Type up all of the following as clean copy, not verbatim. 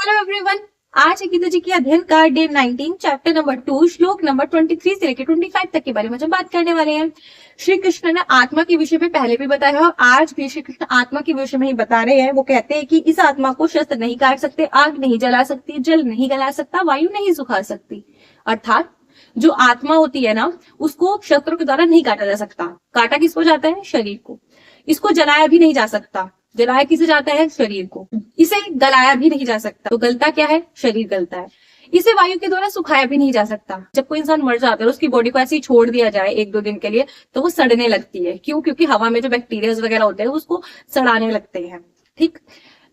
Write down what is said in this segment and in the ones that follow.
Hello everyone, आज है गीता जी की अध्ययन का डे 19 चैप्टर नंबर 2 श्लोक नंबर 23 से लेकर 25 तक के बारे में जो बात करने वाले हैं। श्री कृष्ण ने आत्मा के विषय में पहले भी बताया और आज भी श्री कृष्ण आत्मा के विषय में ही बता रहे हैं। वो कहते हैं कि इस आत्मा को शस्त्र नहीं काट सकते, आग नहीं जला सकती, जल नहीं गला सकता, वायु नहीं सुखा सकती। अर्थात जो आत्मा होती है ना, उसको शस्त्रों के द्वारा नहीं काटा जा सकता। काटा किसको जाता है? शरीर को। इसको जलाया भी नहीं जा सकता। जलाया किसे जाता है? शरीर को। इसे गलाया भी नहीं जा सकता। तो गलता क्या है? शरीर गलता है। इसे वायु के द्वारा सुखाया भी नहीं जा सकता। जब कोई इंसान मर जाता है, उसकी बॉडी को ऐसे ही छोड़ दिया जाए 1-2 दिन के लिए, तो वो सड़ने लगती है। क्यों? क्योंकि हवा में जो बैक्टीरिया वगैरह होते हैं उसको सड़ाने लगते हैं। ठीक,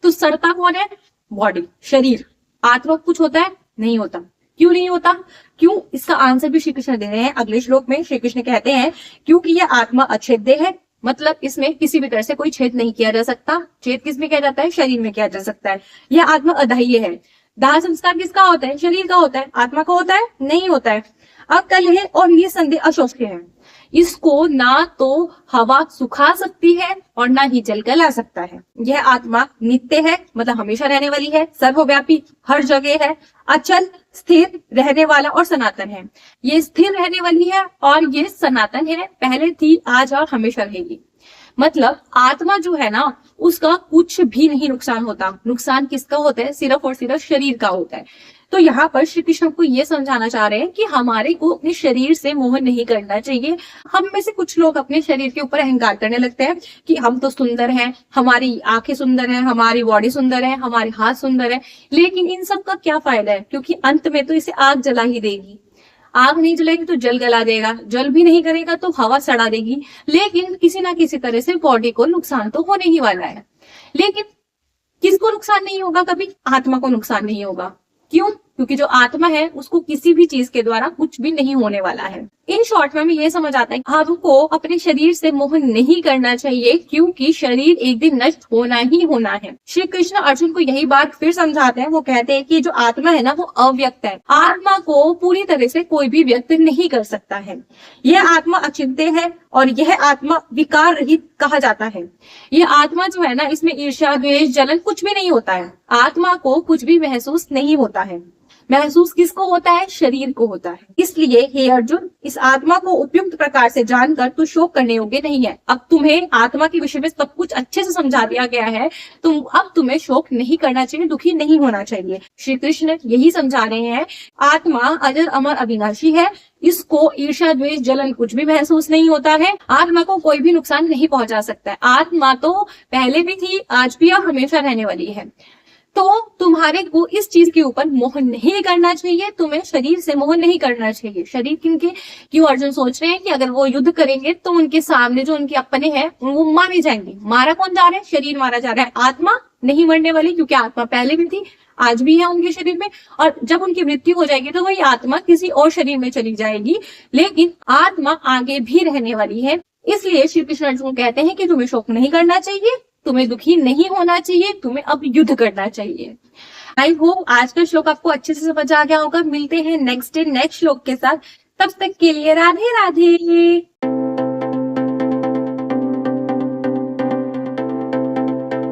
तो सड़ता कौन है? बॉडी, शरीर। आत्मा कुछ होता है? नहीं होता। क्यों नहीं होता? क्यों? इसका आंसर भी श्री कृष्ण दे रहे हैं अगले श्लोक में। श्री कृष्ण कहते हैं क्योंकि यह आत्मा अछेद्य है, मतलब इसमें किसी भी तरह से कोई छेद नहीं किया जा सकता। छेद किसमें किया जाता है? शरीर में किया जा सकता है। यह आत्मा अदाह्य है। दाह संस्कार किसका होता है? शरीर का होता है। आत्मा का होता है? नहीं होता है। अकलह और निसंदेह अशोष्य है। इसको ना तो हवा सुखा सकती है और ना ही जल गला सकता है। यह आत्मा नित्य है, मतलब हमेशा रहने वाली है, सर्वव्यापी, हर जगह है, अचल, स्थिर रहने वाला और सनातन है। ये स्थिर रहने वाली है और ये सनातन है, पहले थी, आज और हमेशा रहेगी। मतलब आत्मा जो है ना, उसका कुछ भी नहीं नुकसान होता। नुकसान किसका होता है? सिर्फ और सिर्फ शरीर का होता है। तो यहाँ पर श्री कृष्ण को ये समझाना चाह रहे हैं कि हमारे को अपने शरीर से मोह नहीं करना चाहिए। हम में से कुछ लोग अपने शरीर के ऊपर अहंकार करने लगते हैं कि हम तो सुंदर हैं, हमारी आंखें सुंदर हैं, हमारी बॉडी सुंदर है, हमारे हाथ सुंदर है। लेकिन इन सब का क्या फायदा है? क्योंकि अंत में तो इसे आग जला ही देगी। आग नहीं जलेगी तो जल गला देगा, जल भी नहीं करेगा तो हवा सड़ा देगी। लेकिन किसी ना किसी तरह से बॉडी को नुकसान तो होने ही वाला है। लेकिन किसको नुकसान नहीं होगा? कभी आत्मा को नुकसान नहीं होगा। क्यों? क्योंकि जो आत्मा है उसको किसी भी चीज के द्वारा कुछ भी नहीं होने वाला है। इन शॉर्ट में हमें ये समझ आता है हमको अपने शरीर से मोह नहीं करना चाहिए, क्योंकि शरीर एक दिन नष्ट होना ही होना है। श्री कृष्ण अर्जुन को यही बात फिर समझाते हैं। वो कहते हैं कि जो आत्मा है ना, वो अव्यक्त है। आत्मा को पूरी तरह से कोई भी व्यक्त नहीं कर सकता है। यह आत्मा अचिंत्य है और यह आत्मा विकार रहित कहा जाता है। यह आत्मा जो है ना, इसमें ईर्ष्या, द्वेष, जलन कुछ भी नहीं होता है। आत्मा को कुछ भी महसूस नहीं होता है। महसूस किसको होता है? शरीर को होता है। इसलिए हे अर्जुन, इस आत्मा को उपयुक्त प्रकार से जानकर तू शोक करने योग्य नहीं है। अब तुम्हें आत्मा के विषय में सब कुछ अच्छे से समझा दिया गया है। अब तुम्हें शोक नहीं करना चाहिए, दुखी नहीं होना चाहिए। श्री कृष्ण यही समझा रहे हैं, आत्मा अजर अमर अविनाशी है। इसको ईर्ष्या, द्वेष, जलन कुछ भी महसूस नहीं होता है। आत्मा को कोई भी नुकसान नहीं पहुंचा सकता है। आत्मा तो पहले भी थी, आज भी और हमेशा रहने वाली है। तो तुम्हारे को इस चीज के ऊपर मोह नहीं करना चाहिए। तुम्हें शरीर से मोह नहीं करना चाहिए। शरीर किनके? क्यों अर्जुन सोच रहे हैं कि अगर वो युद्ध करेंगे तो उनके सामने जो उनके अपने हैं वो मारे जाएंगे। मारा कौन जा रहा है? शरीर मारा जा रहा है। आत्मा नहीं मरने वाली, क्योंकि आत्मा पहले भी थी, आज भी है उनके शरीर में। और जब उनकी मृत्यु हो जाएगी तो वही आत्मा किसी और शरीर में चली जाएगी, लेकिन आत्मा आगे भी रहने वाली है। इसलिए श्री कृष्ण अर्जुन कहते हैं कि तुम्हें शोक नहीं करना चाहिए, तुम्हें दुखी नहीं होना चाहिए, तुम्हें अब युद्ध करना चाहिए। आई होप आज का श्लोक आपको अच्छे से समझ आ गया होगा। मिलते हैं नेक्स्ट श्लोक के साथ। तब तक के लिए राधे राधे।